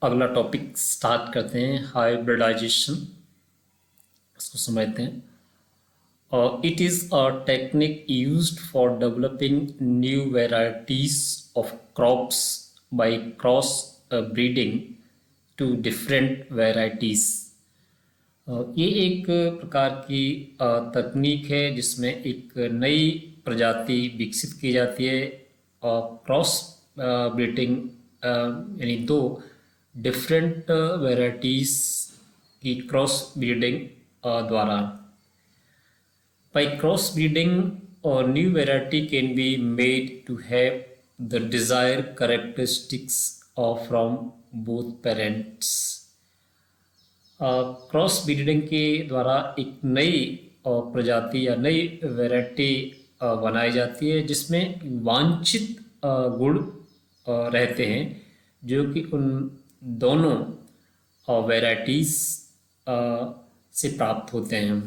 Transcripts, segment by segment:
अगला topic start करते हैं, हाइब्रिडाइजेशन। इसको समझते हैं। It is a technique used for developing new varieties of crops by cross breeding two different varieties. ये एक प्रकार की तकनीक है जिसमें एक नई प्रजाति विकसित की जाती है और क्रॉस ब्रीडिंग यानी दो डिफरेंट वेराइटीज़ की क्रॉस ब्रीडिंग द्वारा। By crossbreeding, a new variety can be made to have the desired characteristics from both parents. Cross breeding के द्वारा एक नई प्रजाति या नई वैरायटी बनाई जाती है जिसमें वांछित गुण रहते हैं जो कि उन दोनों वैराइटीज़ से प्राप्त होते हैं।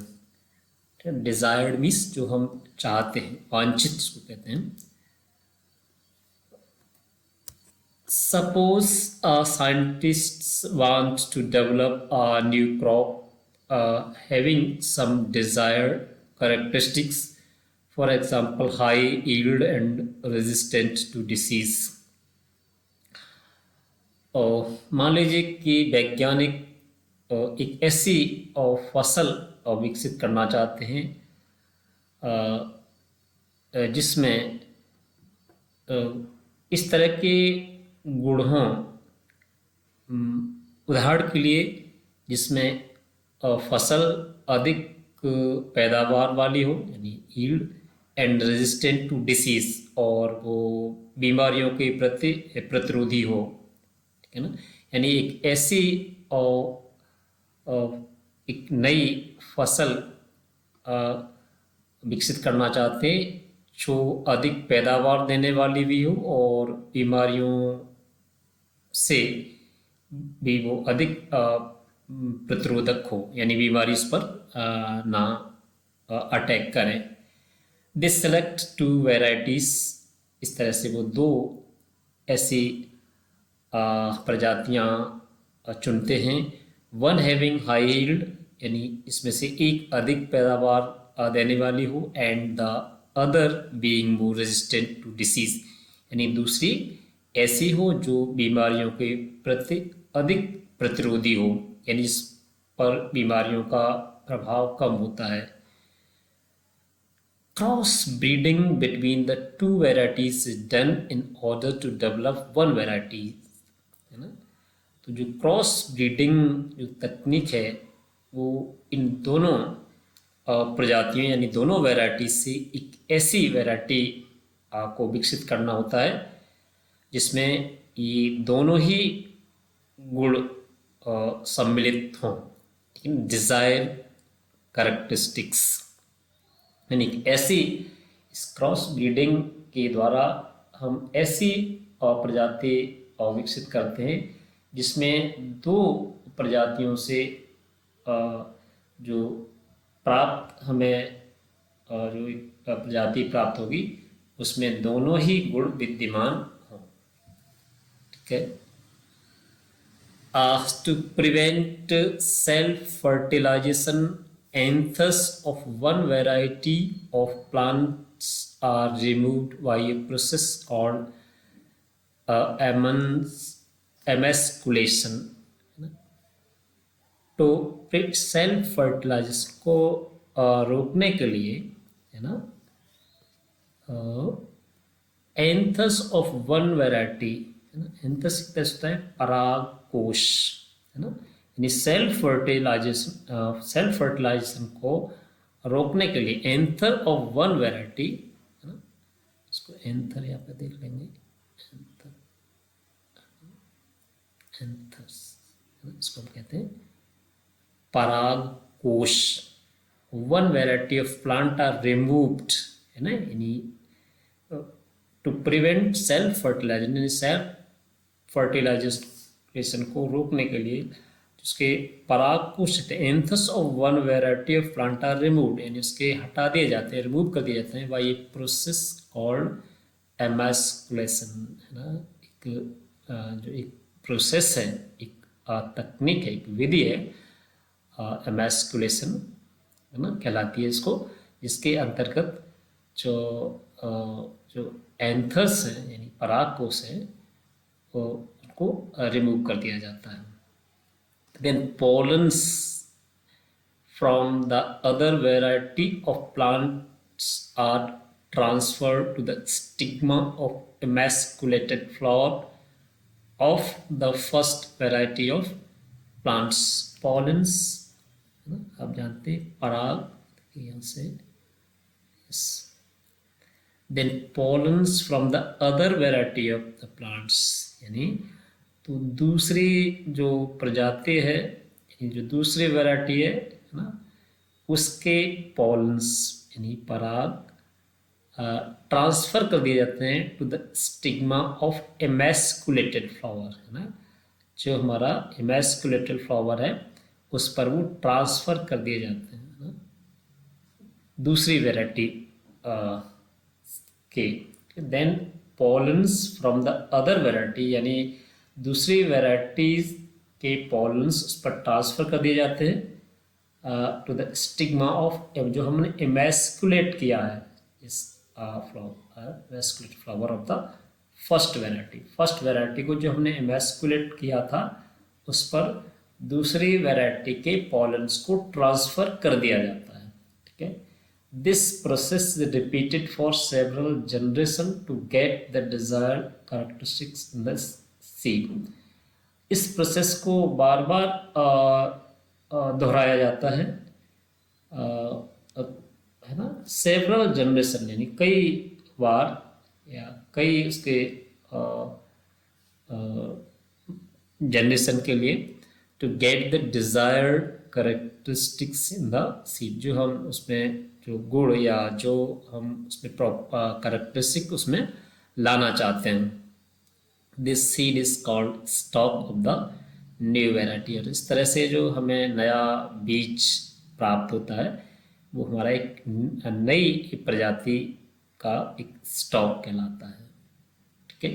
डिजायर्ड मीन्स जो हम चाहते हैं, वांछित जिसको कहते हैं। Suppose scientists want to develop a new crop having some desired characteristics, for example high yield and resistant to disease. और मान लीजिए कि वैज्ञानिक एक ऐसी फसल विकसित करना चाहते हैं जिसमें इस तरह के गुण हों, उदाहरण के लिए जिसमें फसल अधिक पैदावार वाली हो यानी yield, and resistant to disease, और वो बीमारियों के प्रति प्रतिरोधी हो, ठीक है ना। यानी एक ऐसी एक नई फसल विकसित करना चाहते हैं जो अधिक पैदावार देने वाली भी हो और बीमारियों से भी वो अधिक प्रतिरोधक हो, यानी बीमारी इस पर ना अटैक करें। दे सेलेक्ट टू वेराइटीज, इस तरह से वो दो ऐसी प्रजातियां चुनते हैं। वन हैविंग हाई यील्ड, यानी इसमें से एक अधिक पैदावार देने वाली हो, and the other being more resistant to disease, यानी दूसरी ऐसी हो जो बीमारियों के प्रति अधिक प्रतिरोधी हो, यानी इस पर बीमारियों का प्रभाव कम होता है। Cross breeding between the two varieties is done in order to develop one variety, है ना। तो जो क्रॉस ब्रीडिंग जो तकनीक है वो इन दोनों प्रजातियों यानी दोनों वैरायटी से एक ऐसी वैरायटी को विकसित करना होता है जिसमें ये दोनों ही गुण सम्मिलित हों, डिजायर कैरेक्टरिस्टिक्स, यानी ऐसी इस क्रॉस ब्रीडिंग के द्वारा हम ऐसी प्रजाति विकसित करते हैं जिसमें दो प्रजातियों से जो प्राप्त हमें जो प्रजाति प्राप्त होगी उसमें दोनों ही गुण विद्यमान हों, ठीक है। To prevent self-fertilization, anthers of one variety of plants are removed by a process called emasculation। तो सेल्फ फर्टिलाइजेशन को रोकने के लिए, है ना, एंथस ऑफ वन वेराइटी, है ना, एंथस होता है परागकोश, है ना, यानी सेल्फ फर्टिलाइजेशन को रोकने के लिए एंथर ऑफ वन वेराइटी, है ना, इसको एंथर यहाँ पे देख लेंगे, एंथर्स, इसको हम कहते हैं परागकोश। One variety of plant are removed, है ना, यानी टू प्रिवेंट सेल्फ फर्टिलाइजेशन, यानी सेल्फ फर्टिलाइजेशन को रोकने के लिए उसके परागकोश anthers of one variety of plant are removed, यानी उसके हटा दिए जाते हैं, रिमूव कर दिए जाते हैं बाय ए प्रोसेस कॉल्ड एमास्कुलेशन, है ना, एक जो एक प्रोसेस है, एक तकनीक है, एक विधि है, एमैस्कुलेशन है ना कहलाती है इसको, जिसके अंतर्गत जो जो एंथर्स हैं यानी पराग कोष हैं वो उनको रिमूव कर दिया जाता है. Then pollens from the other variety of plants are transferred to the stigma of emasculated flower of the first variety of plants. Pollens आप जानते हैं पराग यहाँ से yes. Then pollens from the other variety of the plants यानी तो दूसरी जो प्रजाति है जो दूसरी वैरायटी है ना उसके पॉलन्स यानी पराग ट्रांसफर कर दिए जाते हैं to the stigma of emasculated flower है ना. जो हमारा एमैस्कुलेटेड फ्लावर है उस पर वो ट्रांसफर कर दिए जाते हैं ना दूसरी वैरायटी के. Then pollens from the other variety यानी दूसरी वैरायटीज के पॉलन्स उस पर ट्रांसफर कर दिए जाते हैं टू द स्टिग्मा ऑफ जो हमने एमैस्कुलेट किया है इस emasculate flower of the first variety को जो हमने एमैस्कुलेट किया था उस पर दूसरी वैरायटी के पॉलन्स को ट्रांसफर कर दिया जाता है. ठीक है. This process is repeated for several generation to get the desired characteristics in the seed. इस प्रोसेस को बार बार दोहराया जाता है है ना. सेवरल जनरेशन यानी कई बार या कई उसके जनरेशन के लिए to get the desired characteristics in the seed. जो हम उसमें जो गुण या जो हम उसमें करेक्टरिस्टिक उसमें लाना चाहते हैं. This seed is called stock of the new variety. और इस तरह से जो हमें नया बीज प्राप्त होता है वो हमारा एक नई प्रजाति का एक स्टॉक कहलाता है. ठीक है.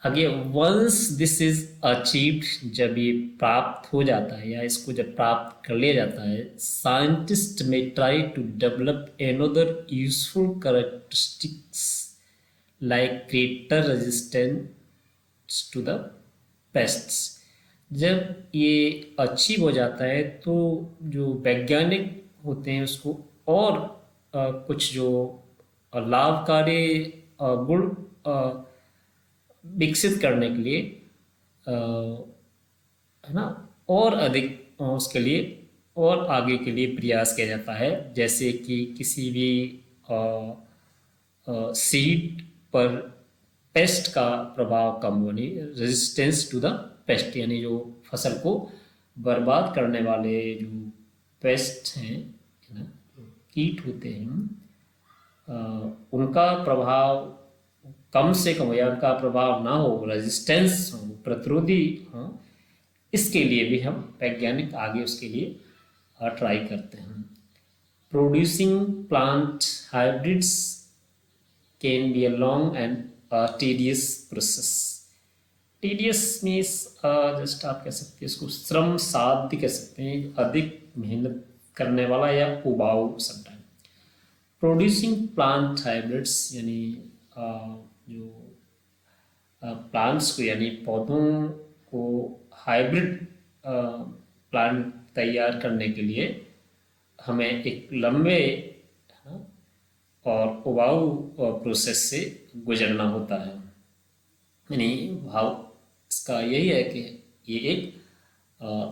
आगे वंस दिस इज अचीव्ड जब ये प्राप्त हो जाता है या इसको जब प्राप्त कर लिया जाता है scientist may try to develop another useful characteristics like greater resistance to the pests. जब ये अचीव हो जाता है तो जो वैज्ञानिक होते हैं उसको और कुछ जो लाभकारी गुण विकसित करने के लिए है ना और अधिक उसके लिए और आगे के लिए प्रयास किया जाता है. जैसे कि किसी भी सीड पर पेस्ट का प्रभाव कम होने रेजिस्टेंस टू द पेस्ट यानी जो फसल को बर्बाद करने वाले जो पेस्ट हैं ना कीट होते हैं उनका प्रभाव कम से कम या उनका प्रभाव ना हो रेजिस्टेंस हो प्रतिरोधी हो इसके लिए भी हम वैज्ञानिक आगे उसके लिए ट्राई करते हैं. Producing plant hybrids can be a long and tedious process. tedious means just आप कह सकते हैं इसको श्रम साध्य कह सकते हैं अधिक मेहनत करने वाला या उबाऊ समटाइम. प्रोड्यूसिंग प्लांट हाइब्रिड्स यानी जो प्लांट्स को यानी पौधों को हाइब्रिड प्लांट तैयार करने के लिए हमें एक लंबे और उबाऊ प्रोसेस से गुजरना होता है. यानी भाव इसका यही है कि ये एक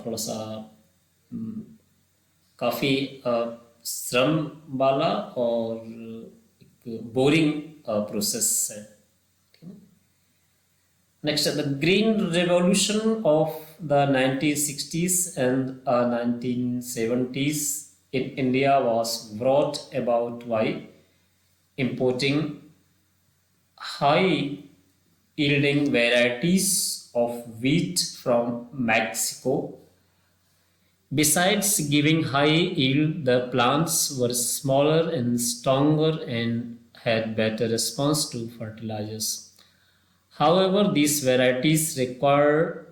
थोड़ा सा काफ़ी श्रम वाला और एक बोरिंग प्रोसेस है. Next the green revolution of the 1960s and 1970s in India was brought about by importing high yielding varieties of wheat from Mexico. Besides giving high yield, the plants were smaller and stronger and had better response to fertilizers. However, these varieties require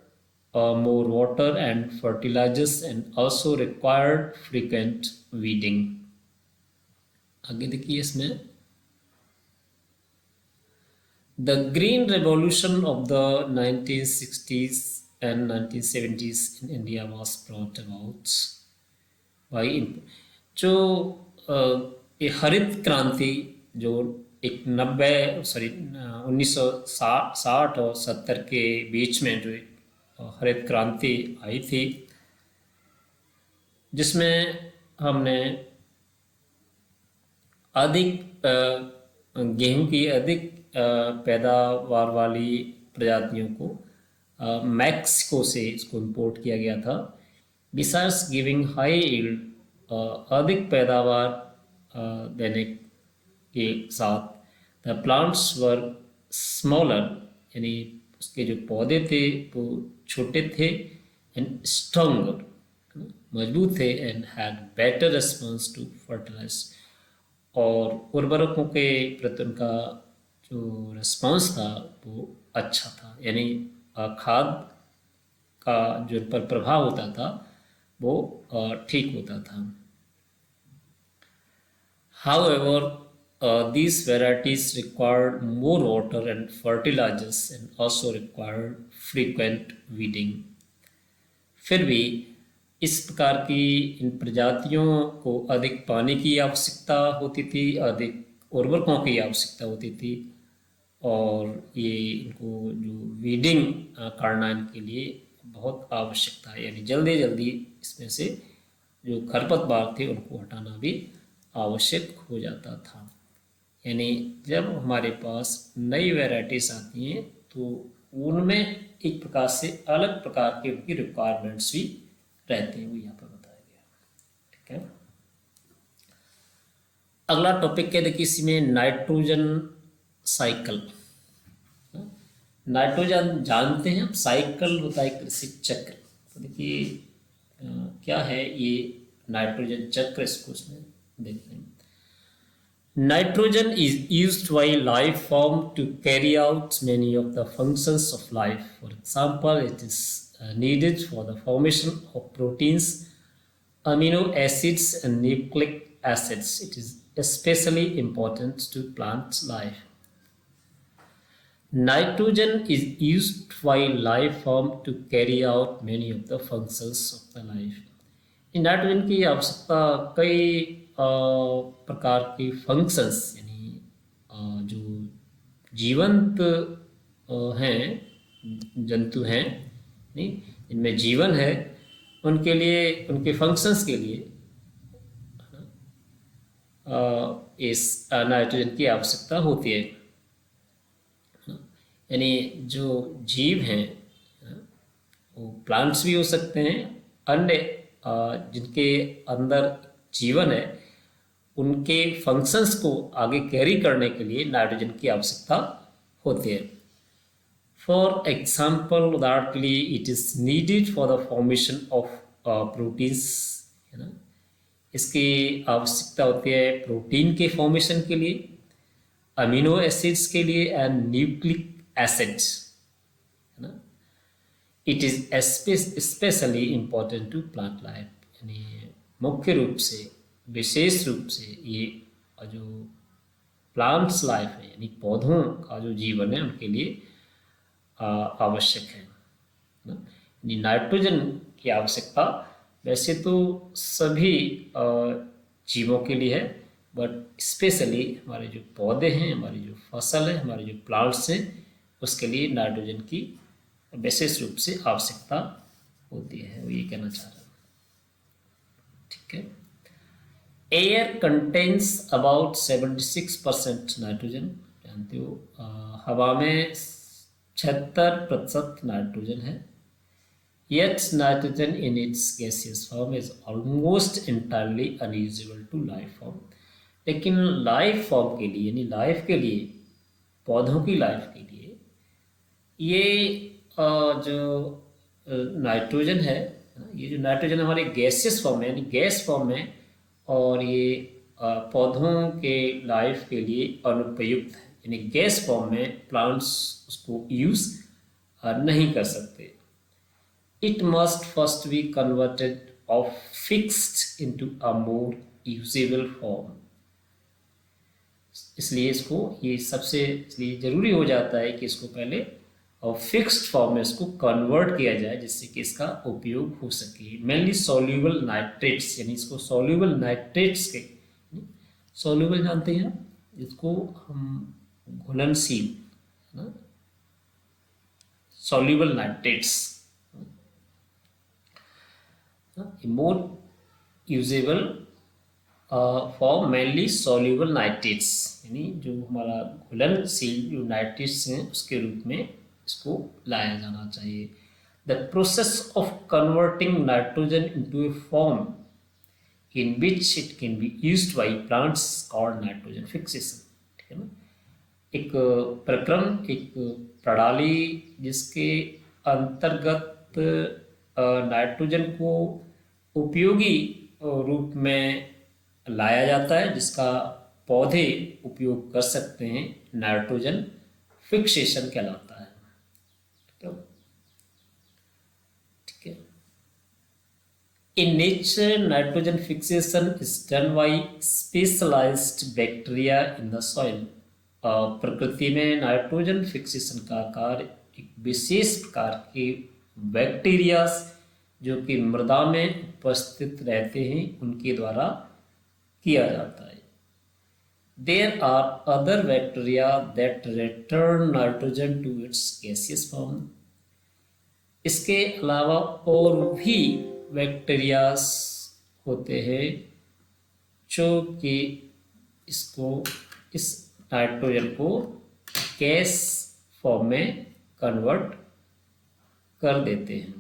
more water and fertilizers and also require frequent weeding. आगे देखिए इसमें The green revolution of the 1960s and 1970s in India was brought about by जो ये हरित क्रांति जो एक 1960 और 70 के बीच में जो हरित क्रांति आई थी, जिसमें हमने अधिक गेहूं की अधिक पैदावार वाली प्रजातियों को मैक्सिको से इसको इंपोर्ट किया गया था. बिसाइड्स गिविंग हाई यील्ड, अधिक पैदावार देने के साथ द प्लांट्स वर स्मॉलर, यानी उसके जो पौधे थे वो छोटे थे, एंड स्ट्रॉन्गर, मजबूत थे, and had better response to fertilise, और उर्वरकों के प्रति उनका जो रिस्पॉन्स था वो अच्छा था, यानी खाद का जो पर प्रभाव होता था वो ठीक होता था. However, these varieties required more water and fertilizers and also required frequent weeding. फिर भी इस प्रकार की इन प्रजातियों को अधिक पानी की आवश्यकता होती थी, अधिक उर्वरकों की आवश्यकता होती थी, और ये इनको जो वीडिंग करना इनके लिए बहुत आवश्यक था, यानी जल्दी जल्दी इसमें से जो खरपतवार थे उनको हटाना भी आवश्यक हो जाता था. यानी जब हमारे पास नई वैरायटीज आती हैं तो उनमें एक प्रकार से अलग प्रकार के उनकी रिक्वायरमेंट्स भी रहते हैं, वो यहाँ पर बताया गया. ठीक है, अगला टॉपिक क्या देखिए इसमें नाइट्रोजन साइकिल. नाइट्रोजन जानते हैं, साइकिल होता है कृषि चक्र. तो देखिए क्या है ये नाइट्रोजन चक्र, इसको इसमें देखते हैं. Nitrogen is used by life form to carry out many of the functions of life. For example, it is needed for the formation of proteins, amino acids, and nucleic acids. It is especially important to plant life. Nitrogen is used by life form to carry out many of the functions of the life. Nitrogen की आवश्यकता कई प्रकार की functions, यानी जो जीवंत हैं, जंतु हैं, नहीं इनमें जीवन है, उनके लिए, उनके फंक्शंस के लिए इस नाइट्रोजन की आवश्यकता होती है. यानी जो जीव हैं वो प्लांट्स भी हो सकते हैं, अन्य जिनके अंदर जीवन है उनके फंक्शंस को आगे कैरी करने के लिए नाइट्रोजन की आवश्यकता होती है. फॉर एग्जाम्पल, उदाहरण के लिए it is needed for the formation of proteins, है ना, इसकी आवश्यकता होती है प्रोटीन के फॉर्मेशन के लिए, अमीनो एसिड्स के लिए, एंड न्यूक्लिक एसिड्स, है ना. It is specially important to plant life, यानी मुख्य रूप से, विशेष रूप से ये जो प्लांट्स लाइफ है, यानी पौधों का जो जीवन है उनके लिए आवश्यक है ना. यानी नाइट्रोजन की आवश्यकता वैसे तो सभी जीवों के लिए है, बट स्पेशली हमारे जो पौधे हैं, हमारी जो फसल है, हमारे जो प्लांट्स हैं, उसके लिए नाइट्रोजन की विशेष रूप से आवश्यकता होती है, वो ये कहना चाह रहा हूँ. ठीक है, एयर कंटेन्स अबाउट 76% नाइट्रोजन. जानते हो हवा में 76% नाइट्रोजन है. Yet nitrogen in its gaseous form is almost entirely unusable to life form. लेकिन लाइफ फॉर्म के लिए, यानी लाइफ के लिए, पौधों की लाइफ के लिए ये जो नाइट्रोजन है, ये जो नाइट्रोजन हमारे गैसियस फॉर्म है, यानी गैस फॉर्म में, और ये पौधों के लाइफ के लिए अनुपयुक्त है, यानी गैस फॉर्म में प्लांट्स उसको यूज नहीं कर सकते। It must first be converted और fixed into a more usable form. इसलिए इसको ये सबसे इसलिए ज़रूरी हो जाता है कि इसको पहले और फिक्स्ड फॉर्म में इसको कन्वर्ट किया जाए जिससे कि इसका उपयोग हो सके। मेनली सॉल्यूबल नाइट्रेट्स, यानी इसको सॉल्यूबल नाइट्रेट्स के, सॉल्यूबल जानते हैं इसको हम घुलनशील, है ना, soluble nitrates, more usable for mainly soluble nitrates, यानी जो हमारा घुलनशील जो नाइट्रेट्स हैं उसके रूप में इसको लाया जाना चाहिए। The process of converting nitrogen into A form in which it can be used by plants called nitrogen fixation. ठीक है ना, एक प्रक्रम, एक प्रणाली जिसके अंतर्गत नाइट्रोजन को उपयोगी रूप में लाया जाता है, जिसका पौधे उपयोग कर सकते हैं, नाइट्रोजन फिक्सेशन कहलाता है। ठीक है। In nature nitrogen fixation is done by specialised bacteria in the soil. प्रकृति में नाइट्रोजन फिक्सेशन का कार्य एक विशेष प्रकार के बैक्टीरिया जो कि मृदा में उपस्थित रहते हैं उनके द्वारा किया जाता है। There are other bacteria that return nitrogen to its gaseous form. इसके अलावा और भी बैक्टीरियास होते हैं जो कि इसको इस नाइट्रोजन को गैस फॉर्म में कन्वर्ट कर देते हैं।